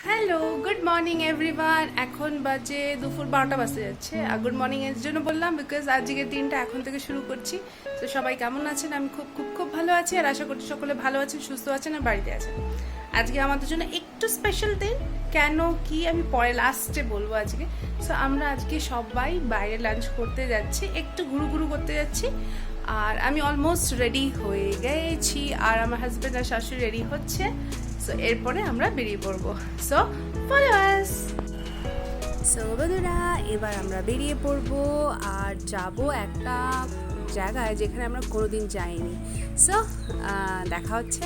Hello, good morning everyone. এখন বাজে দুপুর 12টা বাজতে যাচ্ছে। আর গুড মর্নিং এর জন্য বললাম বিকজ আজকের দিনটা এখন থেকে শুরু করছি। তো সবাই কেমন আছেন? আমি খুব খুব খুব ভালো আছি, আর আশা করছি সকলে ভালো আছেন, সুস্থ আছেন আর বাড়িতে আছেন। আজকে আমাদের জন্য একটু স্পেশাল দিন। কেন কি আমি পরে লাস্টে বলবো আজকে। সো আমরা আজকে সবাই বাইরে লাঞ্চ করতে যাচ্ছি, একটু ঘুরু ঘুরু করতে যাচ্ছি। আর আমি অলমোস্ট রেডি হয়ে গেছি, আর আমার হাজব্যান্ড আর শাশুড়ি রেডি হচ্ছে। সো এরপরে আমরা বেরিয়ে পড়বো। সো ফলো আস। সো বন্ধুরা, এবার আমরা বেরিয়ে পড়বো আর যাব একটা জায়গায় যেখানে আমরা কোনোদিন যাইনি। সো দেখা হচ্ছে।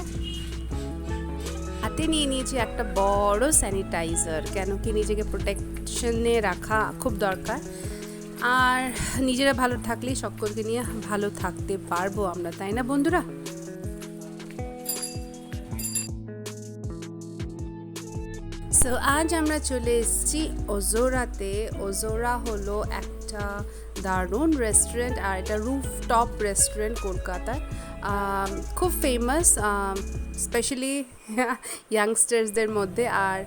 হাতে নিয়ে নিয়েছি একটা বড় স্যানিটাইজার, কেন কি নিজেকে প্রোটেকশনে রাখা খুব দরকার। আর নিজেরা ভালো থাকলেই সকলকে নিয়ে ভালো থাকতে পারবো আমরা, তাই না বন্ধুরা? সো আজ আমরা চলে এসেছি ওজোরাতে। ওজোরা হলো একটা দারুণ রেস্টুরেন্ট, আর এটা রুফটপ রেস্টুরেন্ট কলকাতার। খুব ফেমাস, স্পেশালি ইয়াংস্টার্সদের মধ্যে। আর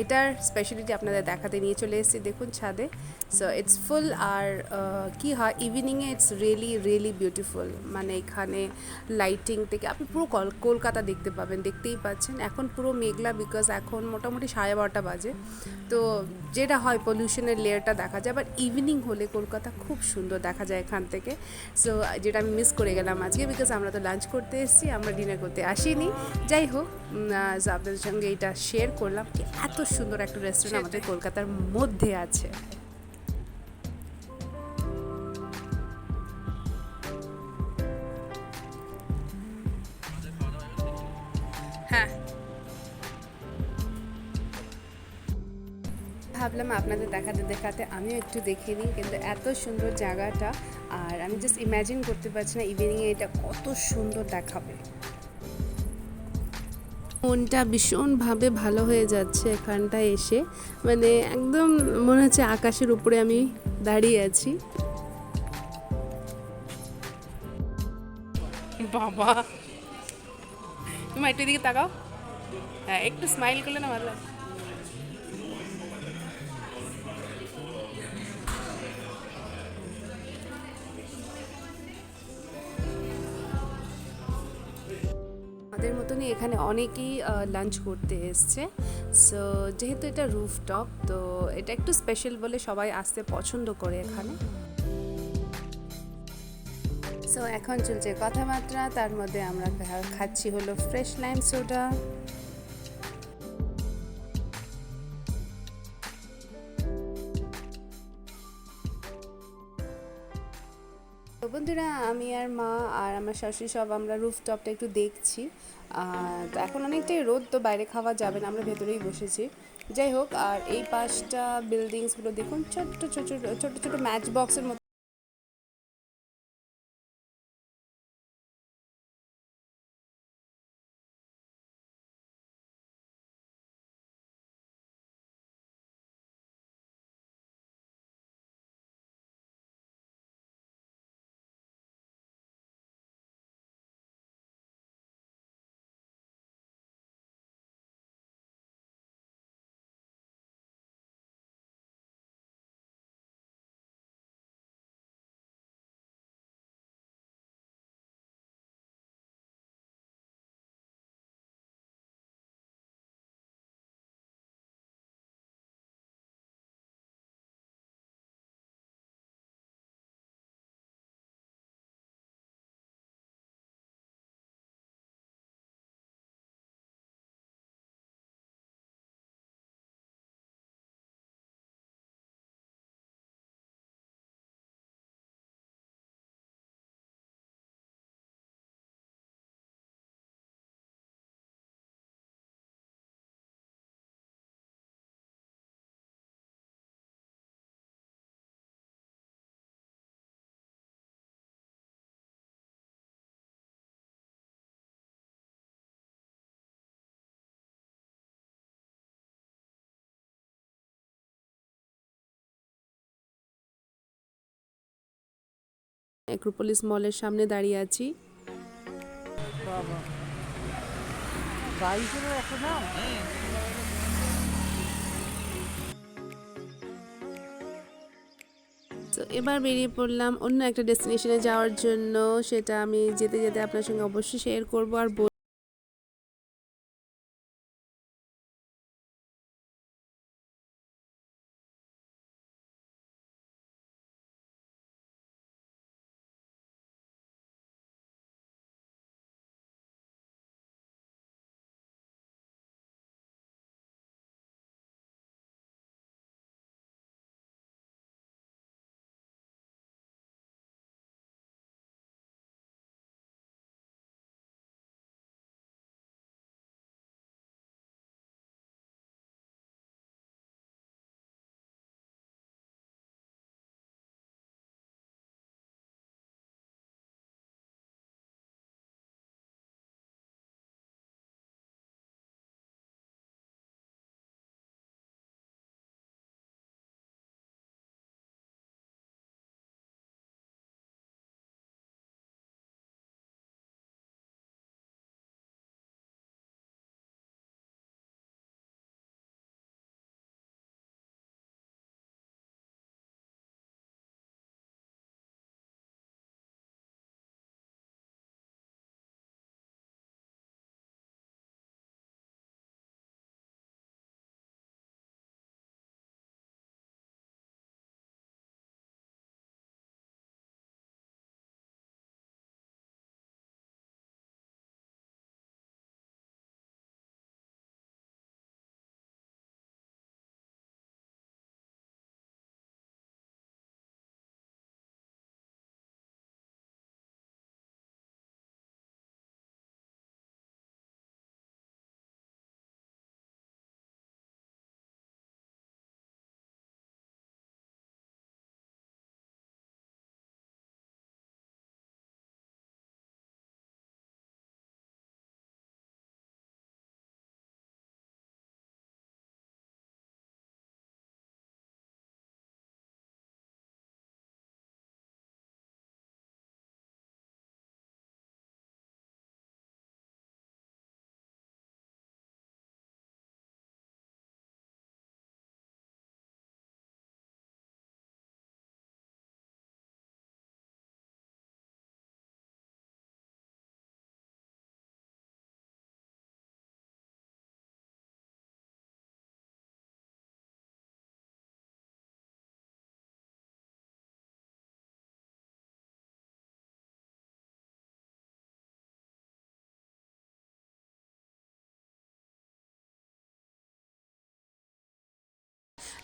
এটার স্পেশালিটি আপনাদের দেখাতে নিয়ে চলে এসেছি, দেখুন ছাদে। সো ইটস ফুল। আর কী হয়, ইভিনিংয়ে ইটস রিয়েলি রিয়েলি বিউটিফুল। মানে এখানে লাইটিং থেকে আপনি পুরো কলকাতা দেখতে পাবেন, দেখতেই পাচ্ছেন। এখন পুরো মেঘলা, বিকজ এখন মোটামুটি 12:30 বাজে। তো যেটা হয়, পলিউশনের লেয়ারটা দেখা যায়, বাট ইভিনিং হলে কলকাতা খুব সুন্দর দেখা যায় এখান থেকে। সো যেটা আমি মিস করে গেলাম আজকে, বিকজ আমরা তো লাঞ্চ করতে এসেছি, আমরা ডিনার করতে আসিনি। যাই হোক, আপনাদের সঙ্গে এটা শেয়ার করলাম কি এত সুন্দর একটা রেস্টুরেন্ট আমাদের কলকাতার মধ্যে আছে। হ্যাঁ, ভাবলাম আপনাদের দেখাতে দেখাতে আমিও একটু দেখে নিই, কিন্তু এত সুন্দর জায়গাটা। আর আমি জাস্ট ইম্যাজিন করতে পারছি না ইভিনিংয়ে এটা কত সুন্দর দেখাবে। মনটা ভীষণভাবে ভালো হয়ে যাচ্ছে এখানটায় এসে। মানে একদম মনে হচ্ছে আকাশের উপরে আমি দাঁড়িয়ে আছি। বাবা, তুমি একটু দিকে তাকাও। হ্যাঁ, একটু স্মাইল করলে না ভালো লাগে। আমাদের মতনই এখানে অনেকেই লাঞ্চ করতে এসছে। সো যেহেতু এটা রুফটপ, তো এটা একটু স্পেশাল বলে সবাই আসতে পছন্দ করে এখানে। সো এখন চলছে কথাবার্তা, তার মধ্যে আমরা খাচ্ছি হলো ফ্রেশ লাইম সোডা। তো বন্ধুরা, আমি আর মা আর আমার শাশুড়ি সব আমরা রুফটপটা একটু দেখছি। তো এখন অনেকটাই রোদ, তো বাইরে খাওয়া যাবে না, আমরা ভেতরেই বসেছি। যাই হোক, আর এই পাঁচটা বিল্ডিংসগুলো দেখুন, ছোট্ট ছোট ছোট ছোট ম্যাচ বক্সের মতো। অ্যাক্রোপলিস মলের সামনে দাঁড়িয়ে আছি। বাবা, বাইকেরও একটা নাম। সো এবার বেরিয়ে পড়লাম অন্য একটা ডেস্টিনেশনে যাওয়ার জন্য, সেটা আমি যেতে যেতে আপনার সঙ্গে অবশ্যই শেয়ার করবো আর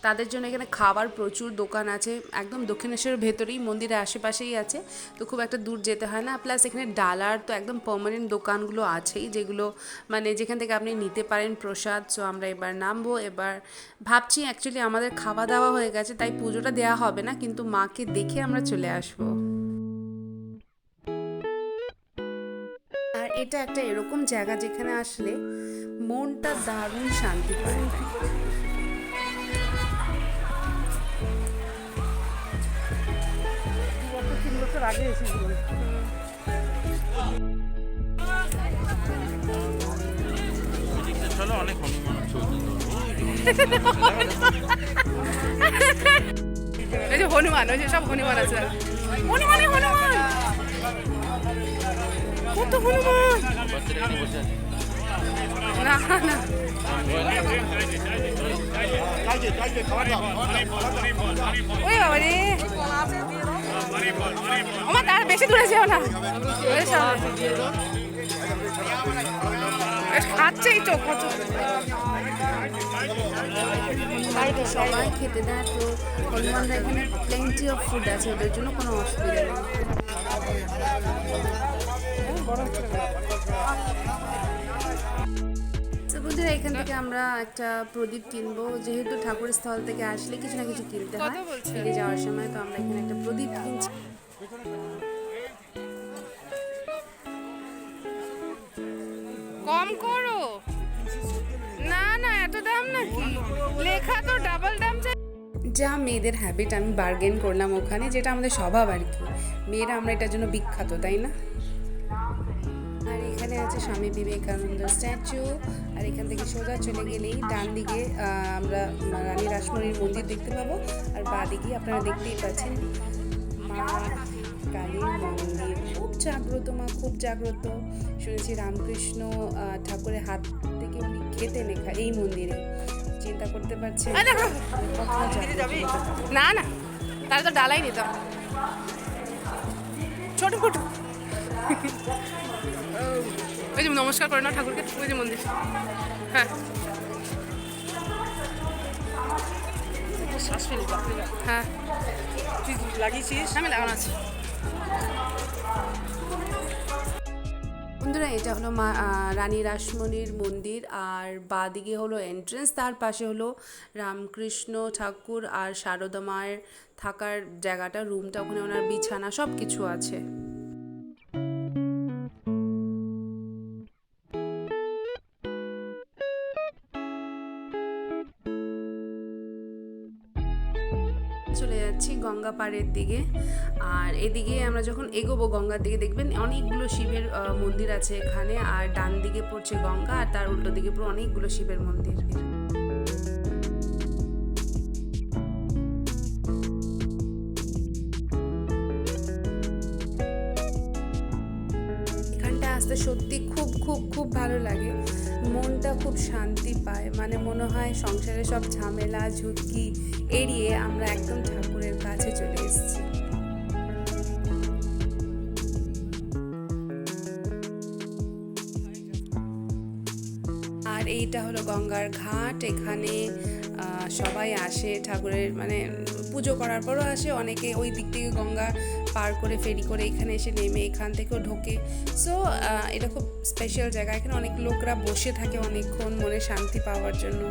তাদের জন্য এখানে খাবার প্রচুর দোকান আছে, একদম দক্ষিণেশ্বরের ভেতরেই, মন্দিরের আশেপাশেই আছে, তো খুব একটা দূর যেতে হয় না। প্লাস এখানে ডালার তো একদম পার্মানেন্ট দোকানগুলো আছেই, যেগুলো মানে যেখান থেকে আপনি নিতে পারেন প্রসাদ। সো আমরা এবার নামবো। এবার ভাবছি অ্যাকচুয়ালি আমাদের খাওয়া দাওয়া হয়ে গেছে, তাই পুজোটা দেওয়া হবে না, কিন্তু মাকে দেখে আমরা চলে আসবো। আর এটা একটা এরকম জায়গা যেখানে আসলে মনটা দারুণ শান্তি পায়। আগে এসেছিল। অনেক হনুমান ওই যে হনুমান, ওই যে সব হনুমান আছে, হনুমান হনুমান, কত হনুমান, না না ওই বাবা রে, আমার তার বেশি দূরে যেও না, খাচ্ছেই তো কত সবাই খেতে দেয়। তো হনুমানরা এখানে প্লেন্টি অফ ফুড আছে, ওদের জন্য কোনো অসুবিধা নেই। বন্ধুরা, এখান থেকে আমরা একটা প্রদীপ কিনবো, যেহেতু ঠাকুরের স্থল থেকে আসলে কিছু না কিছু কিনতে হয় ফিরে যাওয়ার সময়, তো আমরা এখানে একটা প্রদীপ কিনছি। কম করো না, না এত দাম নাকি, লেখা তো ডাবল দাম। যা মেয়েদের হ্যাবিট, আমি বার্গেন করলাম ওখানে, যেটা আমাদের স্বভাব আর কি, মেয়েরা আমরা এটার জন্য বিখ্যাত, তাই না? আর এখানে আছে স্বামী বিবেকানন্দ স্ট্যাচু। আর এখান থেকে সোজা চলে গেলেই ডান দিকে আমরা রানী রাসমণির মন্দির দেখতে পাবো। আর বাঁ দিকে আপনারা দেখতেই পাচ্ছেন মা কালীর মন্দির। খুব জাগ্রত মা, খুব জাগ্রত। শুনেছি রামকৃষ্ণ ঠাকুরের হাত থেকে উনি খেতেন এই মন্দিরে। চিন্তা করতে পারছেন না না, তাহলে তো ডালাই নিতাম ছোট ফুটো। ওই যে নমস্কার করে না ঠাকুরকে, ওই যে মন্দির। হ্যাঁ শ্বাস ফেলি হ্যাঁ, তুই লাগিয়েছিস? আমি লাগানো আছে। বন্ধুরা, এটা হলো মা রানী রাসমণির মন্দির। আর বাঁদিকে হলো এন্ট্রেন্স, তার পাশে হলো রামকৃষ্ণ ঠাকুর আর শারদা মায়ের থাকার জায়গাটা, রুমটা। ওখানে ওনার বিছানা সব কিছু আছে। চলে যাচ্ছি গঙ্গা পাড়ের দিকে। আর এদিকে আমরা যখন এগোবো গঙ্গার দিকে, দেখবেন অনেকগুলো শিবের মন্দির আছে এখানে। আর ডান দিকে পড়ছে গঙ্গা, আর তার উল্টো দিকে পুরো অনেকগুলো শিবের মন্দির। এখানটা আসতে সত্যি খুব খুব খুব ভালো লাগে। মনটা খুব শান্তি পায়, মানে মনে হয় সংসারে সব ঝামেলা ঝুঁকি এড়িয়ে আমরা একদম ঠাকুরের কাছে চলে এসেছি। আর এইটা হলো গঙ্গার ঘাট। এখানে সবাই আসে ঠাকুরের, মানে পুজো করার পরও আসে অনেকে। ওই দিক থেকে গঙ্গা পার করে ফেরি করে এখানে এসে নেমে এখান থেকেও ঢোকে। সো এটা খুব স্পেশাল জায়গা। এখানে অনেক লোকরা বসে থাকে অনেকক্ষণ মনে শান্তি পাওয়ার জন্য।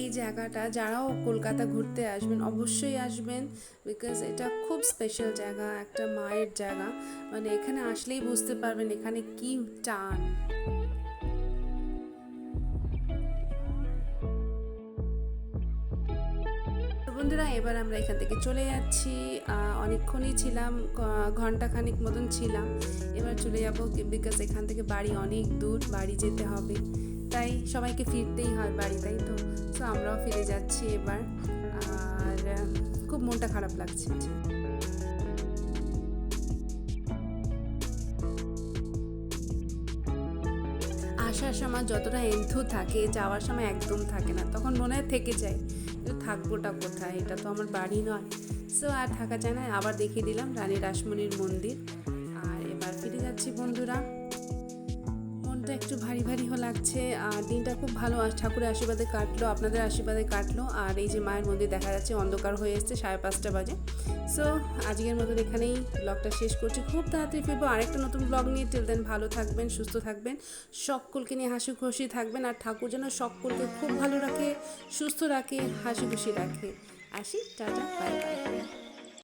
এই জায়গাটা যারাও কলকাতা ঘুরতে আসবেন অবশ্যই আসবেন, বিকজ এটা খুব স্পেশাল জায়গা, একটা মায়ের জায়গা। মানে এখানে আসলেই বুঝতে পারবেন এখানে কি টান। বন্ধুরা, এবার আমরা এখান থেকে চলে যাচ্ছি। অনেকক্ষণই ছিলাম, ঘন্টাখানিক মতন ছিলাম। এবার চলে যাব, বিকজ এখান থেকে বাড়ি অনেক দূর, বাড়ি যেতে হবে। তাই সবাইকে ফিরতেই হয় বাড়ি, তাই তো। সো আমরাও ফিরে যাচ্ছি এবার। আর খুব মনটা খারাপ লাগছে। আসার সময় যতটা এন্থু থাকে, যাওয়ার সময় একদম থাকে না। তখন মনে হয় থেকে যায়, কিন্তু থাকবোটা কোথায়, এটা তো আমার বাড়ি নয়। সো আর থাকা যায় না। আবার দেখিয়ে দিলাম রানী রাসমণির মন্দির। আর এবার ফিরে যাচ্ছি বন্ধুরা। মনটা একটু ভারী ভারী লাগছে। আর দিনটা খুব ভালো ঠাকুরের আশীর্বাদে কাটলো, আপনাদের আশীর্বাদে কাটলো। আর এই যে মায়ের মন্দির দেখা যাচ্ছে, অন্ধকার হয়ে এসছে, 5:30 বাজে। সো আজকের মতন এখানেই ব্লগটা শেষ করছি। খুব তাড়াতাড়ি ফিরবো আরেকটা নতুন ব্লগ নিয়ে। টিল দেন ভালো থাকবেন, সুস্থ থাকবেন, সকলকে নিয়ে হাসি খুশি থাকবেন। আর ঠাকুর যেন সকলকে খুব ভালো রাখে, সুস্থ রাখে, হাসি খুশি রাখে। আসি, টাটা, বাই বাই।